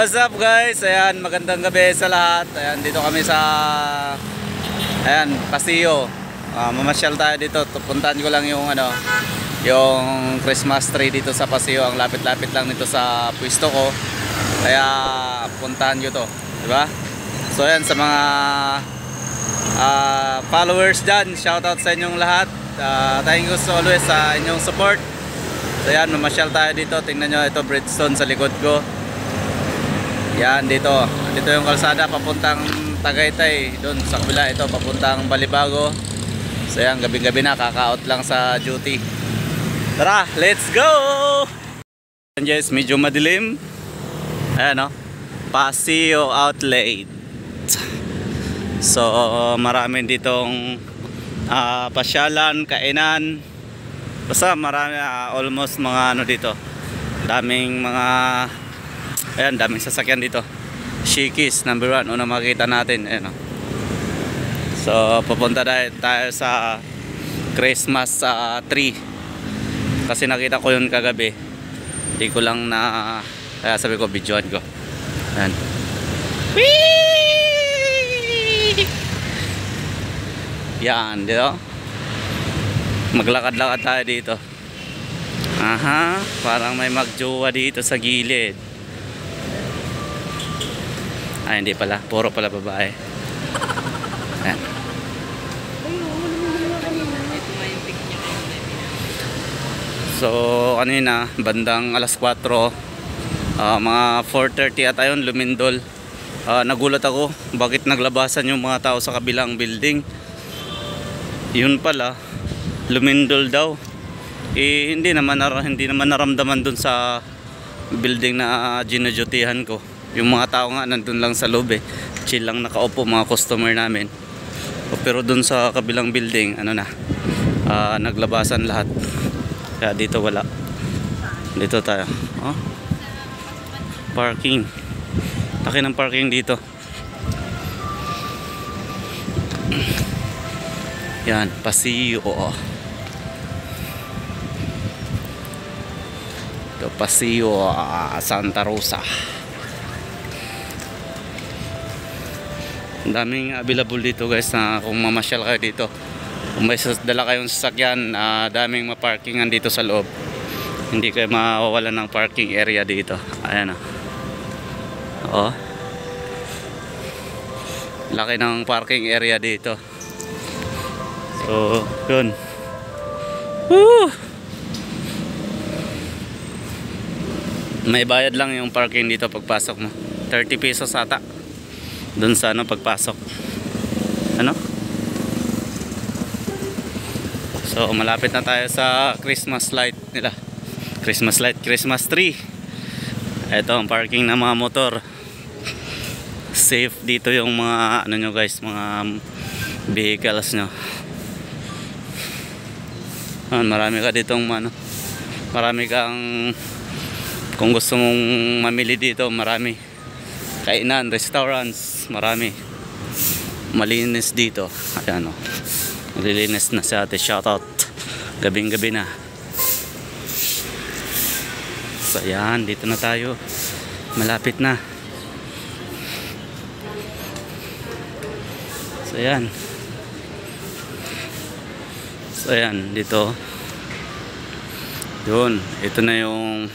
What's up guys? Ayan, magandang gabi sa lahat. Ayan, dito kami sa Paseo. Mamasyal tayo dito. Puntahan ko lang yung yung Christmas tree dito sa Paseo. Ang lapit-lapit lang nito sa pwesto ko. Kaya puntahan nyo to, di ba? So ayan, sa mga followers dyan, shoutout sa inyong lahat. Thank you so always sa inyong support. So ayan, mamasyal tayo dito. Tingnan nyo, ito Bridgestone sa likod ko. Yan, dito yung kalsada papuntang Tagaytay. Doon sa kabila, ito papuntang Balibago. So yan, gabi-gabi na, kaka-out lang sa duty. Tara, let's go! Ayan guys, medyo madilim. Ayan o, Paseo Outlet. So marami ditong pasyalan, kainan. Basta marami, almost mga dito. Daming mga ayan, daming sasakyan dito. Shikis, number 1. Una makikita natin. Ayan, so, pupunta tayo sa Christmas tree. Kasi nakita ko yun kagabi. Hindi ko lang kaya sabi ko, videoan ko. Ayan. Whee! Yan, dito. Maglakad-lakad tayo dito. Aha, parang may magjowa dito sa gilid. Ay, hindi pala. Puro pala babae. Ayan. So, kanina, bandang alas 4, mga 4:30 at ayun, lumindol. Nagulat ako, bakit naglabasan yung mga tao sa kabilang building. Yun pala, lumindol daw. Hindi naman naramdaman dun sa building na ginajutihan ko. Yung mga tao nga nandun lang sa loob chill lang nakaupo, mga customer namin. Pero dun sa kabilang building naglabasan lahat. Kaya dito wala. Dito tayo. Parking. Laki ng parking dito. Yan, Paseo. Ito, Paseo Santa Rosa. Ang daming available dito guys, na kung mamasyal kayo dito, kung may dala kayong sasakyan, daming maparkingan dito sa loob. Hindi kayo mawawalan ng parking area dito. Ayan laki ng parking area dito. So yun. Woo! May bayad lang yung parking dito pagpasok mo, 30 pesos ata dun sa pagpasok. So malapit na tayo sa Christmas light nila. Christmas tree. Ito ang parking ng mga motor. Safe dito yung mga nyo guys, mga vehicles nyo. Marami ka ditong marami kang, kung gusto mong mamili dito, marami kainan, restaurants, marami. Malinis dito. Ayan malilinis na si ate, shoutout. Gabing-gabi na. So ayan, dito na tayo. Malapit na. So ayan. So ayan, dito. Yun, ito na yung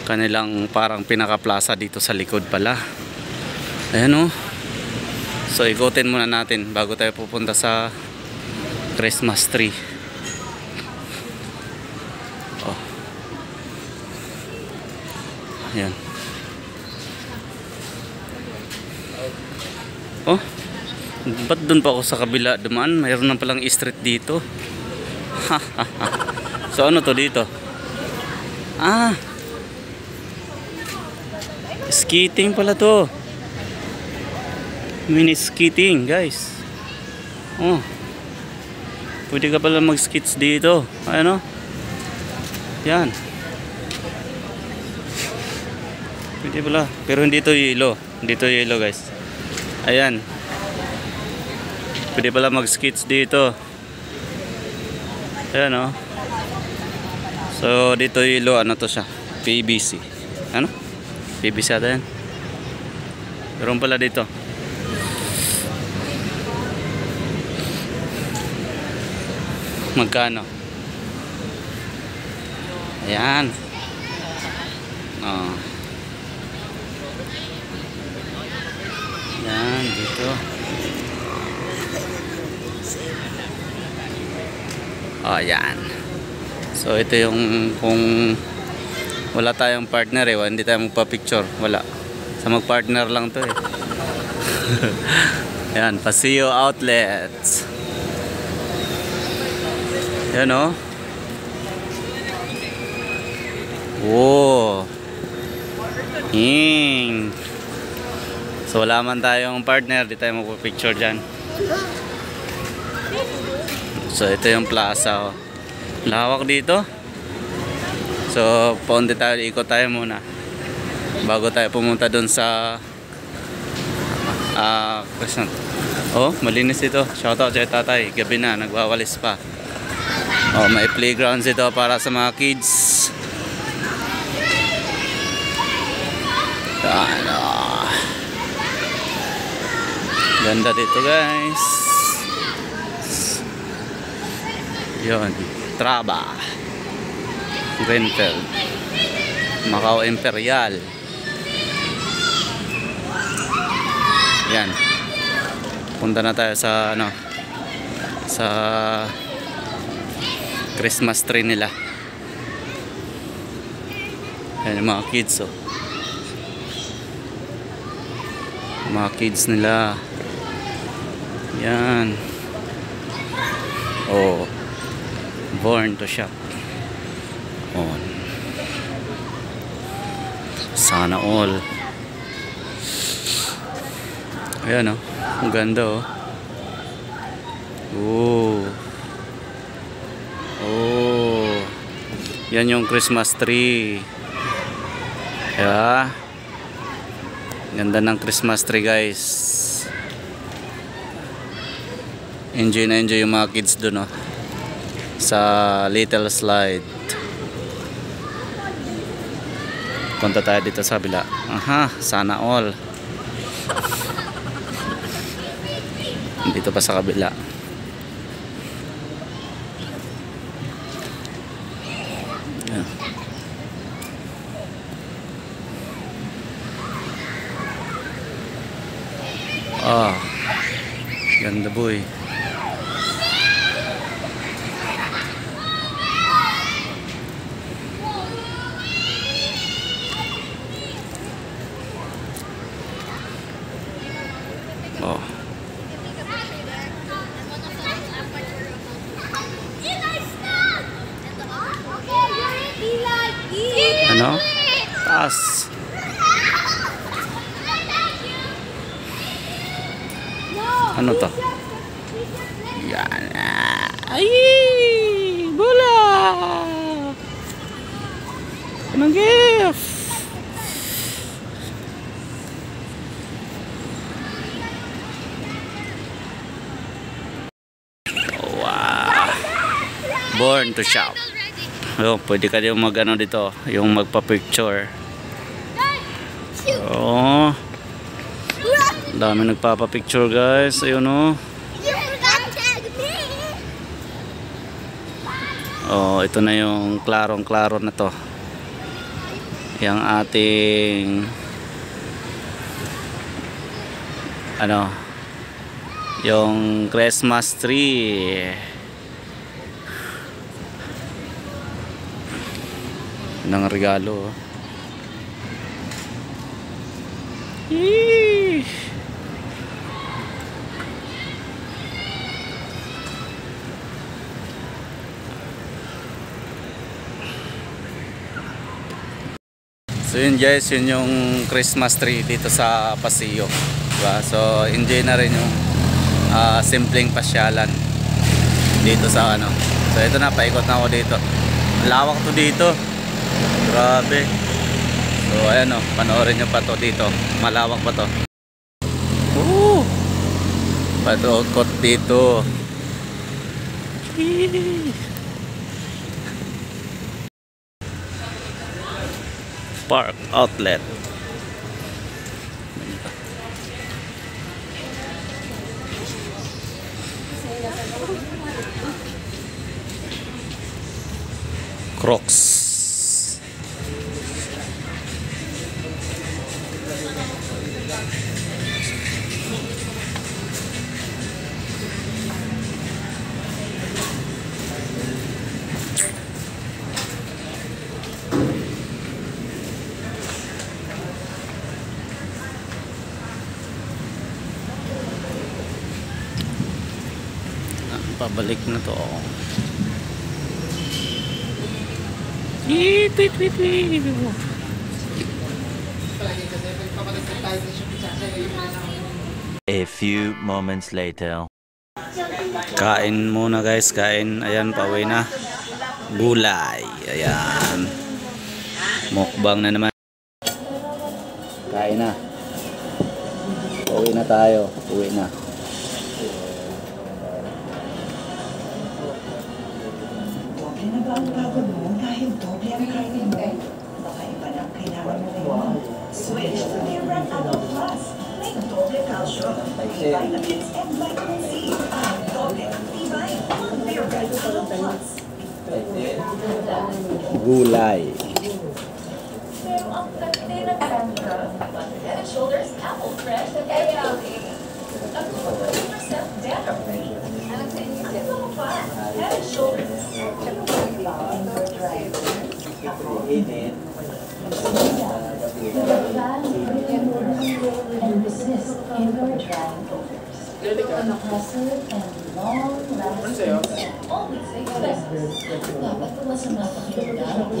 kanilang parang pinaka-plaza dito sa likod pala. Ayan So ikutin muna natin bago tayo pupunta sa Christmas tree. Ayan. Ba't dun pa ako sa kabila dumaan? Mayroon na palang street dito. So ano to dito? Skating pala to. Mini skating guys. Pwede ka pala mag-skits dito. Ayan yan. Pwede pala. Pero hindi to yellow. Hindi to yellow guys. Ayan. Pwede pala mag-skits dito. Ayan So dito yellow, to siya? PVC. PVC ata yan. Meron pala dito. Magkano? Ayan. Oh. Ayan, dito. Oh, ayan. So, ito yung kung wala tayong partner eh, hindi tayo magpa-picture. Wala. Sa mag-partner lang to eh. Ayan, Paseo Outlets. Ayan o. Wow. So wala man tayong partner, di tayo magpa-picture dyan. So ito yung plaza oh. Lawak dito. So paunti tayo, ikot tayo muna bago tayo pumunta dun sa oh, malinis ito. Shoutout kay tatay, gabi na, nagwawalis pa. Oh, may playgrounds ito para sa mga kids. Ano, ganda dito guys. Yun, Traba, Greenfield, Macau Imperial. Yan, punta na tayo sa ano, sa Christmas tree nila. Yan yung mga kids oh. Mga kids nila. Yan. Oh. Born to shop. On. Sana all. Ayan oh. Ang ganda oh. Oh. Oh. Yan yung Christmas tree. Yeah. Ganda ng Christmas tree guys. Enjoy na enjoy yung mga kids dun oh. Sa little slide. Punta tayo dito sa kabila. Aha, sana all. Dito pa sa kabila. Ah, ganda boy. Oh. Ano? Taas. Ano to? Yan. Ay! Bola! Anong gift? Wow! Born to shop. Oh, pwede ka yung mag-ano dito, yung magpa-picture. Oh. Dami nagpapa-picture guys. Ayun oh. Oh, ito na yung klarong-klaro na to. Yung ating ano, yung Christmas tree. Ng regalo. Yee! So yun guys, yun yung Christmas tree dito sa Paseo, diba? So enjoy na rin yung simpleng pasyalan dito sa ano. So ito na, paikot na ako dito. Lawak to dito. Grabe. So ayan o, panoorin nyo pa to dito. Malawak pa to. Patukot dito. Park Outlet. Crocs. Pabalik na to. A few moments later. Kain muna guys, kain. Ayan, pauwi na. Gulay. Ayan. Mukbang na naman. Kain na. Pauwi na tayo. Uwi na. Doble na ba ang pagod mo dahil doble ang kainin mo? Baka iba na ang kailangan mo ngayon. Switch to Libran Adult Plus. May doble calcium, vitamins, and vitamin C. Ang doble ang tibay. Libran Adult Plus. Gulay. Pero ang ganda ng ganda. Head and Shoulders Apple Fresh and Egg Healthy. At 100% dairy-free. Alam sa inyo, ano mo pa? Head and Shoulders. And resist indoor drying odors. Aggressive and long-lasting scent. Always say best. Dapat kung masama pakiramdam,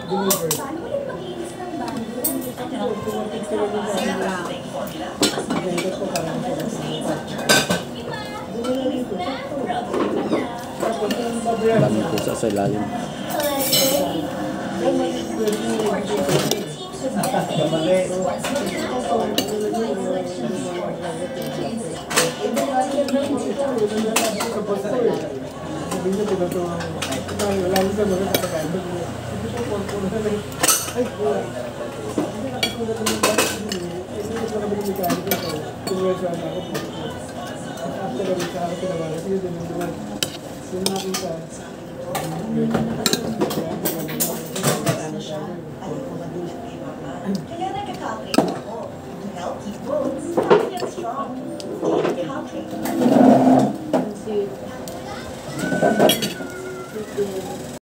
Paano ulit maglinis ng bago? Maraming pusa sa ilalim. Kaya nagka-calculator ako. To help keep bones healthy and strong. Calculator.